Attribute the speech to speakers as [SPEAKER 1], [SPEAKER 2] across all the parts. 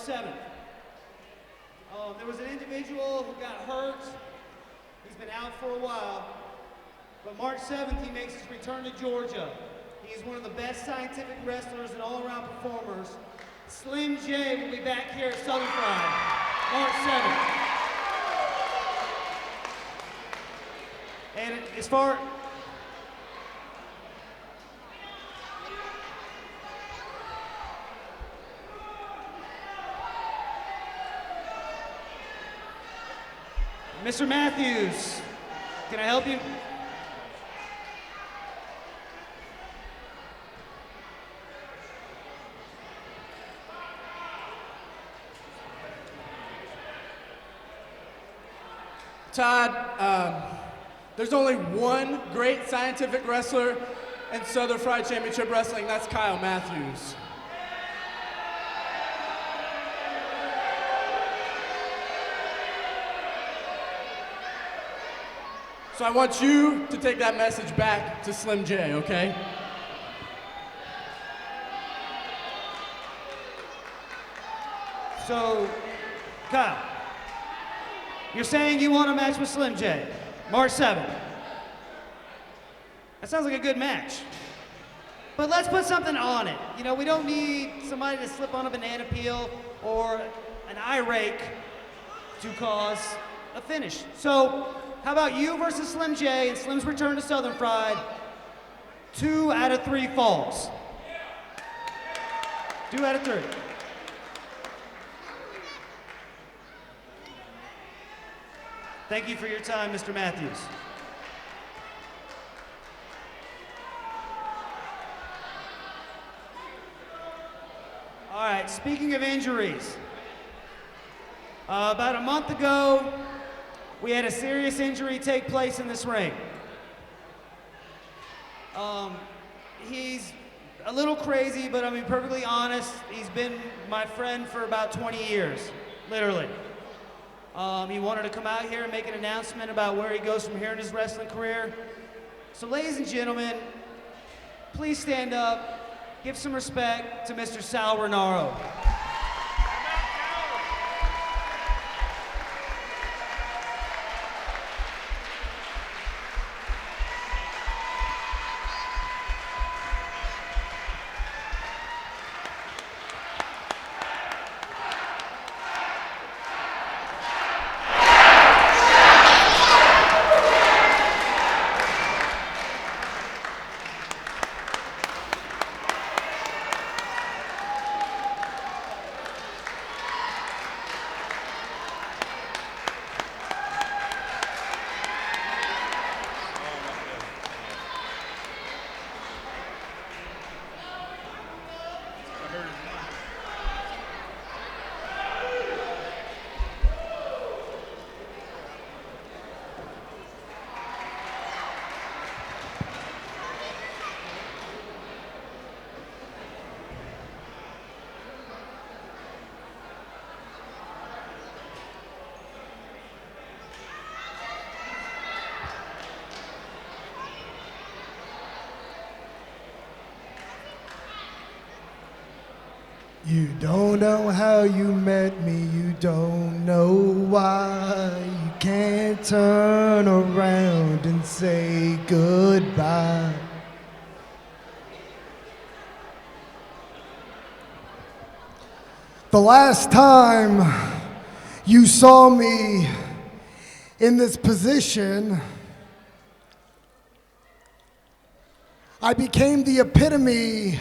[SPEAKER 1] 7th. There was an individual who got hurt. He's been out for a while. But March 7th, he makes his return to Georgia. He's one of the best scientific wrestlers and all-around performers. Slim J will be back here at Southern Fried, March 7th. And as far... Mr. Matthews, can I help you?
[SPEAKER 2] Todd, there's only one great scientific wrestler in Southern Fried Championship Wrestling, that's Kyle Matthews. So I want you to take that message back to Slim J, okay?
[SPEAKER 1] So, Kyle, you're saying you want a match with Slim J, March 7th. That sounds like a good match. But let's put something on it. You know, we don't need somebody to slip on a banana peel or an eye rake to cause a finish. So, how about you versus Slim J and Slim's return to Southern Fried? 2 out of 3 falls. 2 out of 3. Thank you for your time, Mr. Matthews. All right, speaking of injuries, about a month ago, we had a serious injury take place in this ring. He's a little crazy, but I mean, perfectly honest, he's been my friend for about 20 years, literally. He wanted to come out here and make an announcement about where he goes from here in his wrestling career. So ladies and gentlemen, please stand up, give some respect to Mr. Sal Rinauro.
[SPEAKER 3] You don't know how you met me, you don't know why. You can't turn around and say goodbye. The last time you saw me in this position, I became the epitome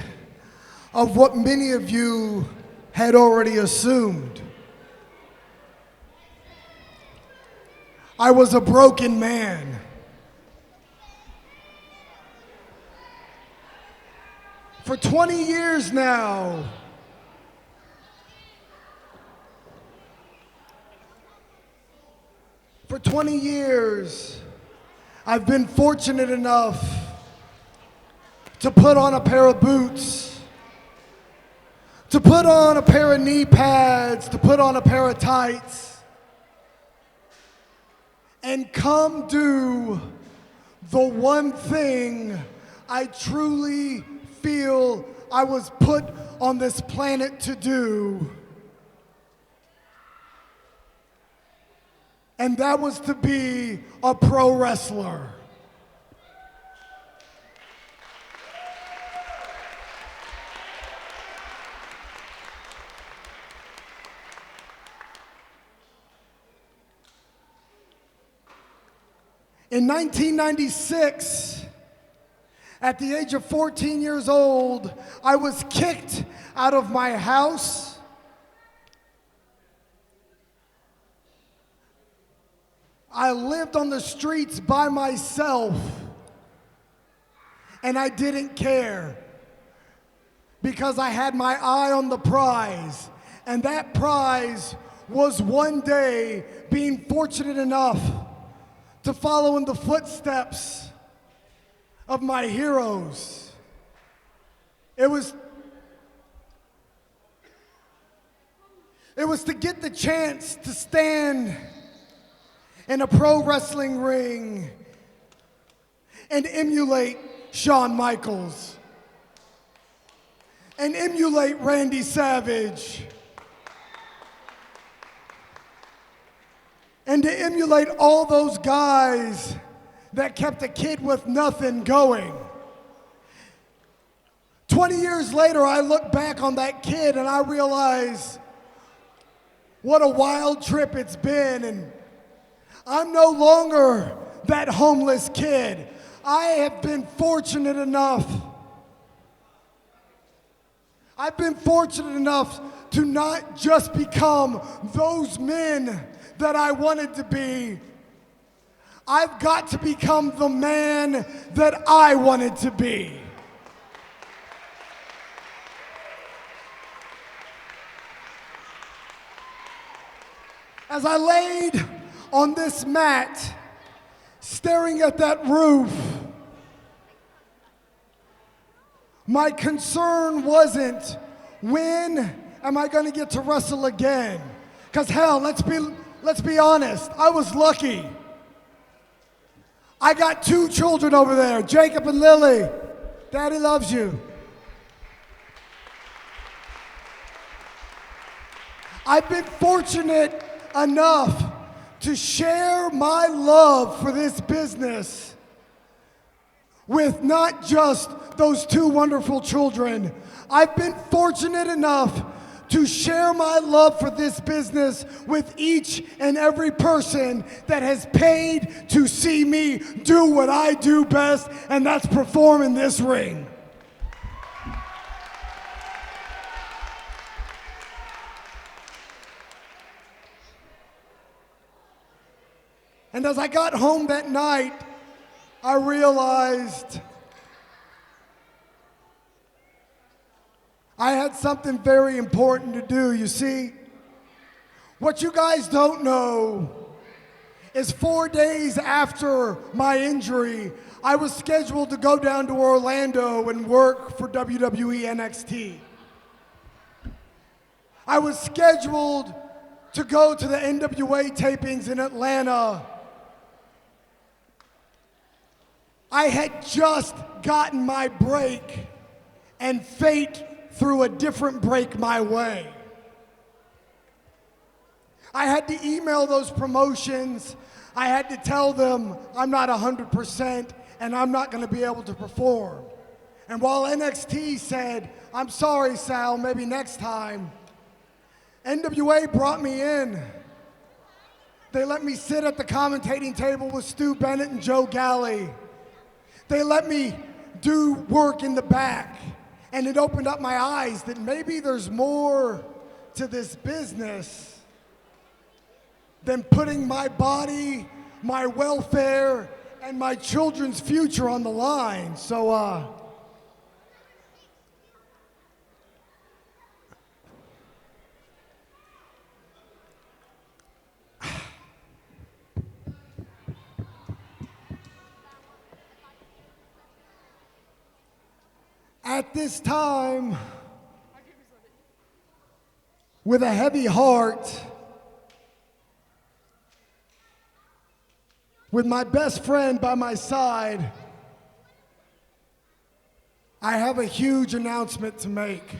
[SPEAKER 3] of what many of you had already assumed. I was a broken man. For 20 years now, I've been fortunate enough to put on a pair of boots, to put on a pair of knee pads, to put on a pair of tights, and come do the one thing I truly feel I was put on this planet to do, and that was to be a pro wrestler. In 1996, at the age of 14 years old, I was kicked out of my house. I lived on the streets by myself, and I didn't care because I had my eye on the prize, and that prize was one day being fortunate enough to follow in the footsteps of my heroes. It was to get the chance to stand in a pro wrestling ring and emulate Shawn Michaels and emulate Randy Savage and to emulate all those guys that kept a kid with nothing going. 20 years later, I look back on that kid and I realize what a wild trip it's been, and I'm no longer that homeless kid. I have been fortunate enough. I've been fortunate enough to not just become those men that I wanted to be. I've got to become the man that I wanted to be. As I laid on this mat, staring at that roof, my concern wasn't when am I going to get to wrestle again? Because hell, let's be honest, I was lucky. I got 2 children over there, Jacob and Lily. Daddy loves you. I've been fortunate enough to share my love for this business with not just those 2 wonderful children. I've been fortunate enough to share my love for this business with each and every person that has paid to see me do what I do best, and that's perform in this ring. And as I got home that night, I realized I had something very important to do. You see, what you guys don't know is 4 days after my injury, I was scheduled to go down to Orlando and work for WWE NXT. I was scheduled to go to the NWA tapings in Atlanta. I had just gotten my break, and fate threw a different break my way. I had to email those promotions. I had to tell them I'm not 100% and I'm not going to be able to perform. And while NXT said, I'm sorry, Sal, maybe next time, NWA brought me in. They let me sit at the commentating table with Stu Bennett and Joe Galley. They let me do work in the back, and it opened up my eyes that maybe there's more to this business than putting my body, my welfare, and my children's future on the line. So, at this time, with a heavy heart, with my best friend by my side, I have a huge announcement to make.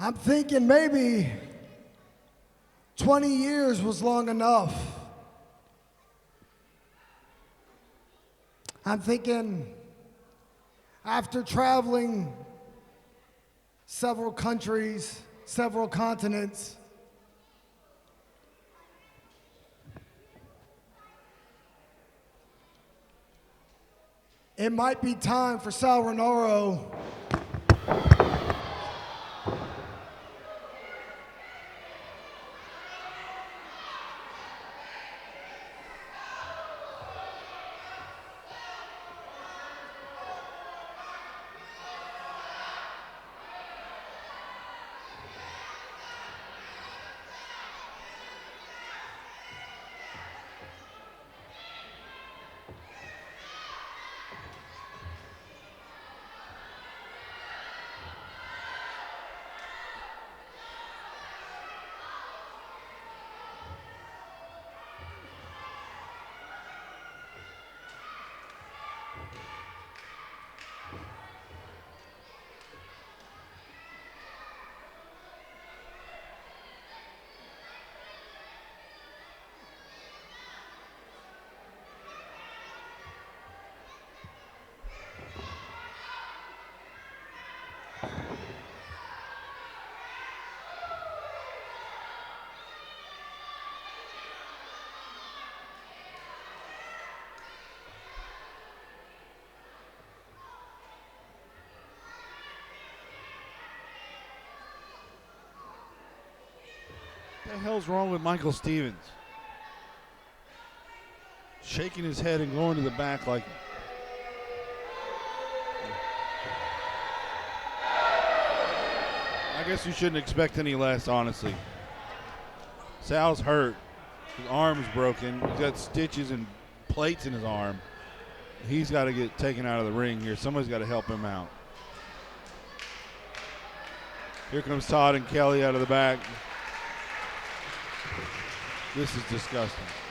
[SPEAKER 3] I'm thinking maybe 20 years was long enough. I'm thinking after traveling several countries, several continents, it might be time for Sal Rinauro
[SPEAKER 4] What the hell's wrong with Michael Stevens? Shaking his head and going to the back like... I guess you shouldn't expect any less, honestly. Sal's hurt. His arm's broken. He's got stitches and plates in his arm. He's got to get taken out of the ring here. Somebody's got to help him out. Here comes Todd and Kelly out of the back. This is disgusting.